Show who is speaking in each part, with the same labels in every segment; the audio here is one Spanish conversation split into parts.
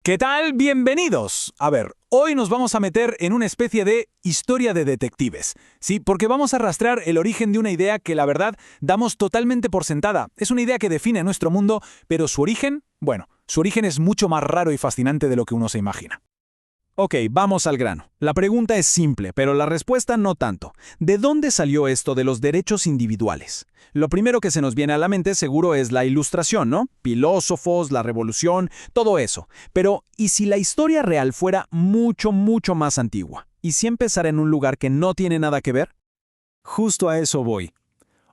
Speaker 1: ¿Qué tal? Bienvenidos. A ver, hoy nos vamos a meter en una especie de historia de detectives. Sí, porque vamos a rastrear el origen de una idea que la verdad damos totalmente por sentada. Es una idea que define nuestro mundo, pero su origen, bueno, su origen es mucho más raro y fascinante de lo que uno se imagina.
Speaker 2: Ok, vamos al grano. La pregunta es simple, pero la respuesta no tanto. ¿De dónde salió esto de los derechos individuales? Lo primero que se nos viene a la mente seguro es la Ilustración, ¿no? Filósofos, la Revolución, todo eso. Pero, ¿y si la historia real fuera mucho, mucho más antigua? ¿Y si empezara en un lugar que no tiene nada que ver?
Speaker 1: Justo a eso voy.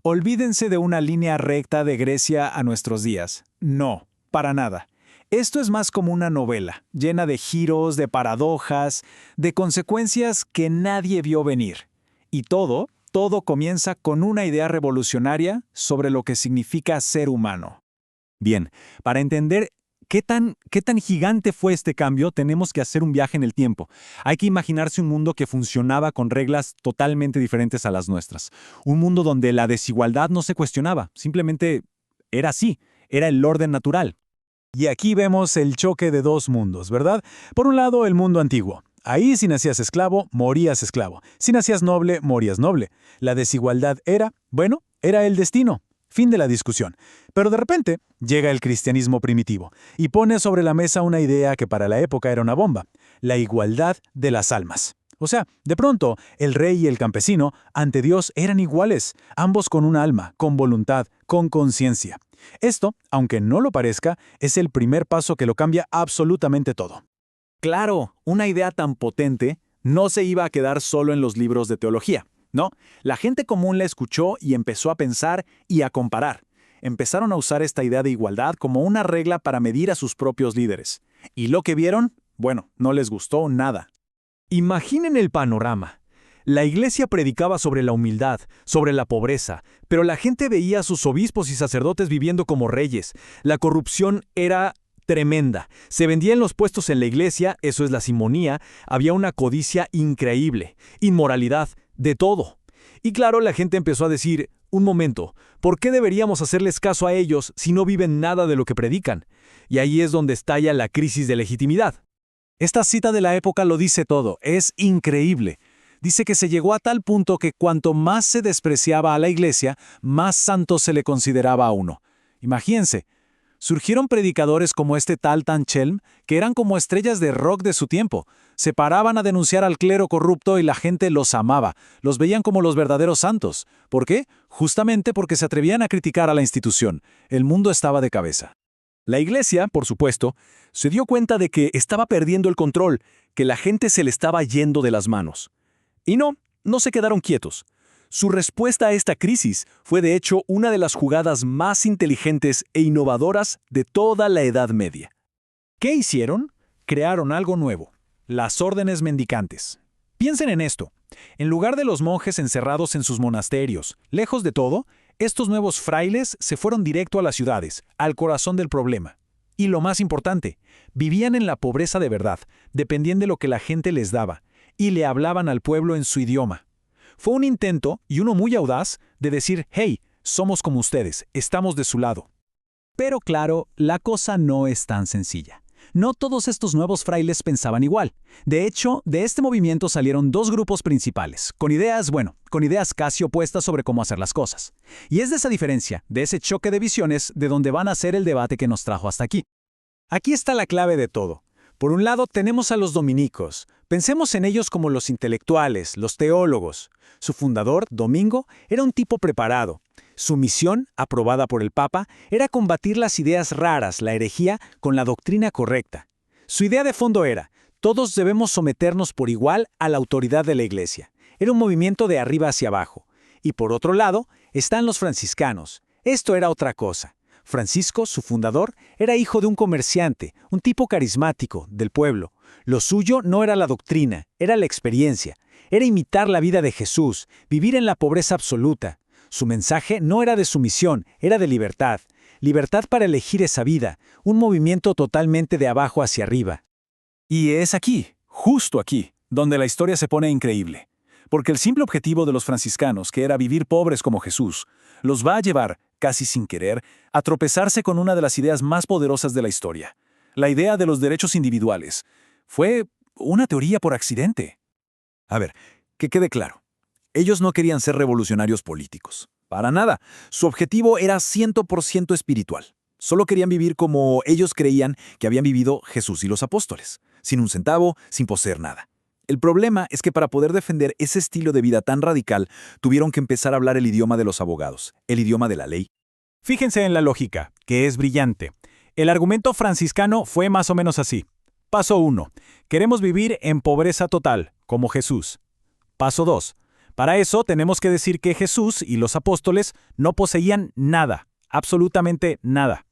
Speaker 1: Olvídense de una línea recta de Grecia a nuestros días. No, para nada. Esto es más como una novela, llena de giros, de paradojas, de consecuencias que nadie vio venir. Y todo comienza con una idea revolucionaria sobre lo que significa ser humano. Bien, para entender qué tan gigante fue este cambio, tenemos que hacer un viaje en el tiempo. Hay que imaginarse un mundo que funcionaba con reglas totalmente diferentes a las nuestras. Un mundo donde la desigualdad no se cuestionaba, simplemente era así, era el orden natural. Y aquí vemos el choque de dos mundos, ¿verdad? Por un lado, el mundo antiguo. Ahí si nacías esclavo, morías esclavo. Si nacías noble, morías noble. La desigualdad era, bueno, era el destino. Fin de la discusión. Pero de repente llega el cristianismo primitivo y pone sobre la mesa una idea que para la época era una bomba: la igualdad de las almas. O sea, de pronto, el rey y el campesino ante Dios eran iguales, ambos con un alma, con voluntad, con conciencia. Esto, aunque no lo parezca, es el primer paso que lo cambia absolutamente todo.
Speaker 2: Claro, una idea tan potente no se iba a quedar solo en los libros de teología. No, la gente común la escuchó y empezó a pensar y a comparar. Empezaron a usar esta idea de igualdad como una regla para medir a sus propios líderes. ¿Y lo que vieron? Bueno, no les gustó nada. Imaginen el panorama. La iglesia predicaba sobre la humildad, sobre la pobreza, pero la gente veía a sus obispos y sacerdotes viviendo como reyes. La corrupción era tremenda. Se vendían los puestos en la iglesia, eso es la simonía, había una codicia increíble, inmoralidad, de todo. Y claro, la gente empezó a decir, un momento, ¿por qué deberíamos hacerles caso a ellos si no viven nada de lo que predican? Y ahí es donde estalla la crisis de legitimidad.
Speaker 1: Esta cita de la época lo dice todo, es increíble. Dice que se llegó a tal punto que cuanto más se despreciaba a la iglesia, más santo se le consideraba a uno. Imagínense, surgieron predicadores como este tal Tanchelm, que eran como estrellas de rock de su tiempo. Se paraban a denunciar al clero corrupto y la gente los amaba, los veían como los verdaderos santos. ¿Por qué? Justamente porque se atrevían a criticar a la institución. El mundo estaba de cabeza.
Speaker 2: La iglesia, por supuesto, se dio cuenta de que estaba perdiendo el control, que la gente se le estaba yendo de las manos. Y no se quedaron quietos. Su respuesta a esta crisis fue de hecho una de las jugadas más inteligentes e innovadoras de toda la Edad Media.
Speaker 1: ¿Qué hicieron? Crearon algo nuevo: las órdenes mendicantes. Piensen en esto. En lugar de los monjes encerrados en sus monasterios, lejos de todo, estos nuevos frailes se fueron directo a las ciudades, al corazón del problema. Y lo más importante, vivían en la pobreza de verdad, dependían de lo que la gente les daba, y le hablaban al pueblo en su idioma. Fue un intento, y uno muy audaz, de decir, hey, somos como ustedes, estamos de su lado. Pero claro, la cosa no es tan sencilla. No todos estos nuevos frailes pensaban igual. De hecho, de este movimiento salieron dos grupos principales, con ideas casi opuestas sobre cómo hacer las cosas. Y es de esa diferencia, de ese choque de visiones, de donde van a ser el debate que nos trajo hasta aquí. Aquí está la clave de todo. Por un lado tenemos a los dominicos. Pensemos en ellos como los intelectuales, los teólogos. Su fundador, Domingo, era un tipo preparado. Su misión, aprobada por el Papa, era combatir las ideas raras, la herejía, con la doctrina correcta. Su idea de fondo era: todos debemos someternos por igual a la autoridad de la Iglesia. Era un movimiento de arriba hacia abajo. Y por otro lado, están los franciscanos. Esto era otra cosa. Francisco, su fundador, era hijo de un comerciante, un tipo carismático, del pueblo. Lo suyo no era la doctrina, era la experiencia. Era imitar la vida de Jesús, vivir en la pobreza absoluta. Su mensaje no era de sumisión, era de libertad. Libertad para elegir esa vida, un movimiento totalmente de abajo hacia arriba. Y es aquí, justo aquí, donde la historia se pone increíble. Porque el simple objetivo de los franciscanos, que era vivir pobres como Jesús, los va a llevar, casi sin querer, a tropezarse con una de las ideas más poderosas de la historia:
Speaker 2: la idea de los derechos individuales fue una teoría por accidente. A ver, que quede claro. Ellos no querían ser revolucionarios políticos. Para nada. Su objetivo era 100% espiritual. Solo querían vivir como ellos creían que habían vivido Jesús y los apóstoles, sin un centavo, sin poseer nada. El problema es que para poder defender ese estilo de vida tan radical, tuvieron que empezar a hablar el idioma de los abogados, el idioma de la ley.
Speaker 1: Fíjense en la lógica, que es brillante. El argumento franciscano fue más o menos así. Paso 1. Queremos vivir en pobreza total, como Jesús. Paso 2. Para eso tenemos que decir que Jesús y los apóstoles no poseían nada, absolutamente nada.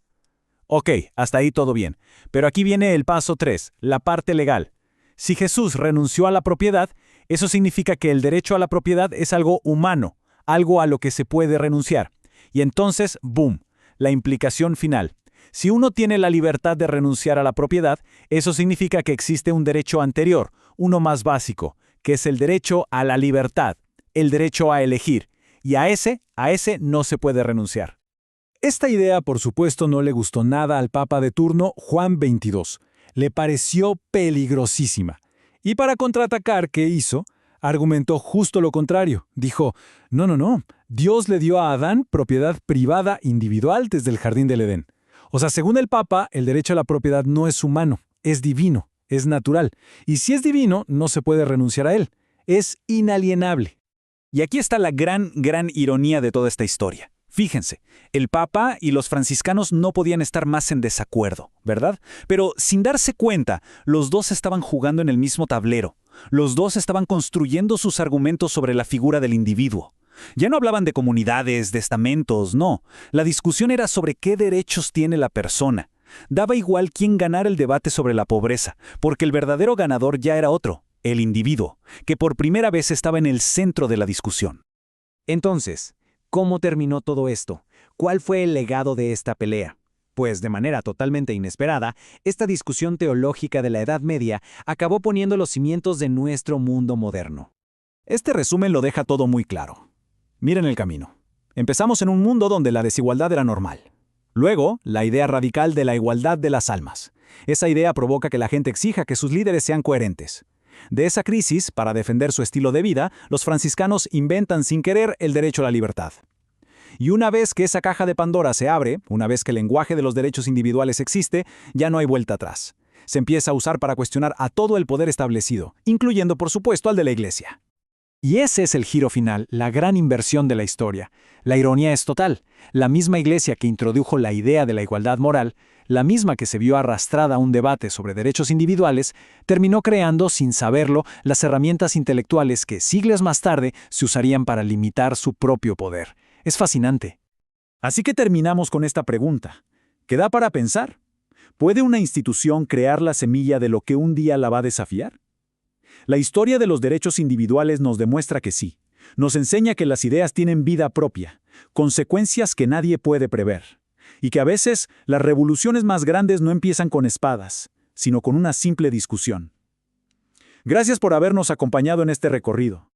Speaker 1: Ok, hasta ahí todo bien. Pero aquí viene el paso 3, la parte legal. Si Jesús renunció a la propiedad, eso significa que el derecho a la propiedad es algo humano, algo a lo que se puede renunciar. Y entonces, ¡boom!, la implicación final. Si uno tiene la libertad de renunciar a la propiedad, eso significa que existe un derecho anterior, uno más básico, que es el derecho a la libertad, el derecho a elegir. Y a ese no se puede renunciar. Esta idea, por supuesto, no le gustó nada al Papa de turno, Juan XXII. Le pareció peligrosísima. Y para contraatacar, ¿qué hizo? Argumentó justo lo contrario. Dijo, no, Dios le dio a Adán propiedad privada individual desde el jardín del Edén. O sea, según el Papa, el derecho a la propiedad no es humano, es divino, es natural. Y si es divino, no se puede renunciar a él. Es inalienable. Y aquí está la gran ironía de toda esta historia. Fíjense, el Papa y los franciscanos no podían estar más en desacuerdo, ¿verdad? Pero sin darse cuenta, los dos estaban jugando en el mismo tablero. Los dos estaban construyendo sus argumentos sobre la figura del individuo. Ya no hablaban de comunidades, de estamentos, no. La discusión era sobre qué derechos tiene la persona. Daba igual quién ganara el debate sobre la pobreza, porque el verdadero ganador ya era otro, el individuo, que por primera vez estaba en el centro de la discusión. Entonces, ¿cómo terminó todo esto? ¿Cuál fue el legado de esta pelea? Pues de manera totalmente inesperada, esta discusión teológica de la Edad Media acabó poniendo los cimientos de nuestro mundo moderno. Este resumen lo deja todo muy claro. Miren el camino. Empezamos en un mundo donde la desigualdad era normal. Luego, la idea radical de la igualdad de las almas. Esa idea provoca que la gente exija que sus líderes sean coherentes. De esa crisis, para defender su estilo de vida, los franciscanos inventan sin querer el derecho a la libertad. Y una vez que esa caja de Pandora se abre, una vez que el lenguaje de los derechos individuales existe, ya no hay vuelta atrás. Se empieza a usar para cuestionar a todo el poder establecido, incluyendo por supuesto al de la Iglesia. Y ese es el giro final, la gran inversión de la historia. La ironía es total. La misma Iglesia que introdujo la idea de la igualdad moral, la misma que se vio arrastrada a un debate sobre derechos individuales, terminó creando, sin saberlo, las herramientas intelectuales que siglos más tarde se usarían para limitar su propio poder. Es fascinante. Así que terminamos con esta pregunta. ¿Qué da para pensar? ¿Puede una institución crear la semilla de lo que un día la va a desafiar? La historia de los derechos individuales nos demuestra que sí. Nos enseña que las ideas tienen vida propia, consecuencias que nadie puede prever, y que a veces las revoluciones más grandes no empiezan con espadas, sino con una simple discusión. Gracias por habernos acompañado en este recorrido.